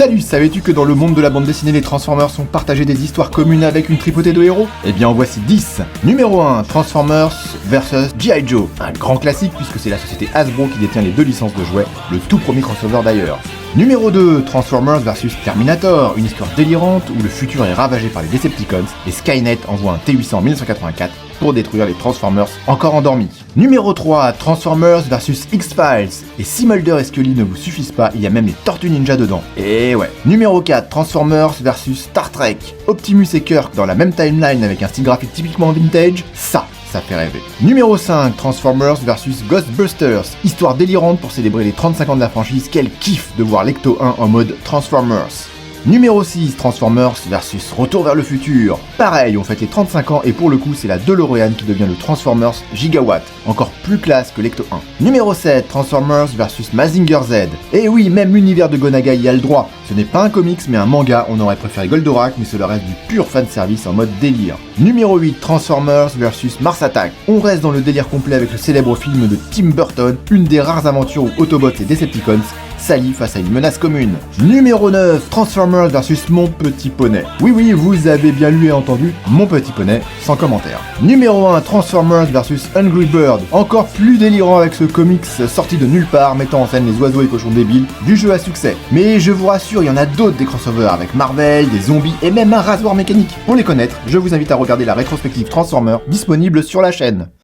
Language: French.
Salut, savais-tu que dans le monde de la bande dessinée, les Transformers sont partagés des histoires communes avec une tripotée de héros? Eh bien en voici 10. Numéro 1, Transformers vs G.I. Joe. Un grand classique puisque c'est la société Hasbro qui détient les deux licences de jouets, le tout premier crossover d'ailleurs. Numéro 2, Transformers vs Terminator, une histoire délirante où le futur est ravagé par les Decepticons et Skynet envoie un T-800 en 1984 pour détruire les Transformers encore endormis. Numéro 3, Transformers vs X-Files. Et si Mulder et Scully ne vous suffisent pas, il y a même les Tortues Ninja dedans. Et ouais. Numéro 4, Transformers vs Star Trek. Optimus et Kirk dans la même timeline avec un style graphique typiquement vintage, ça fait rêver. Numéro 5, Transformers vs Ghostbusters. Histoire délirante pour célébrer les 35 ans de la franchise, quel kiff de voir l'Ecto 1 en mode Transformers. Numéro 6, Transformers vs Retour vers le futur. Pareil, on fête les 35 ans et pour le coup c'est la DeLorean qui devient le Transformers Gigawatt, encore plus classe que l'Ecto 1. Numéro 7, Transformers vs Mazinger Z. Et oui, même l'univers de Gonagai y a le droit. Ce n'est pas un comics mais un manga, on aurait préféré Goldorak mais cela reste du pur fanservice en mode délire. Numéro 8, Transformers vs Mars Attack. On reste dans le délire complet avec le célèbre film de Tim Burton, une des rares aventures où Autobots et Decepticons s'allient face à une menace commune. Numéro 9, Transformers vs Mon Petit Poney. Oui, vous avez bien lu et entendu, Mon Petit Poney, sans commentaire. Numéro 1, Transformers vs Angry Bird. Encore plus délirant avec ce comics sorti de nulle part, mettant en scène les oiseaux et cochons débiles du jeu à succès. Mais je vous rassure, il y en a d'autres des crossovers avec Marvel, des zombies et même un rasoir mécanique. Pour les connaître, je vous invite à regarder la rétrospective Transformers disponible sur la chaîne.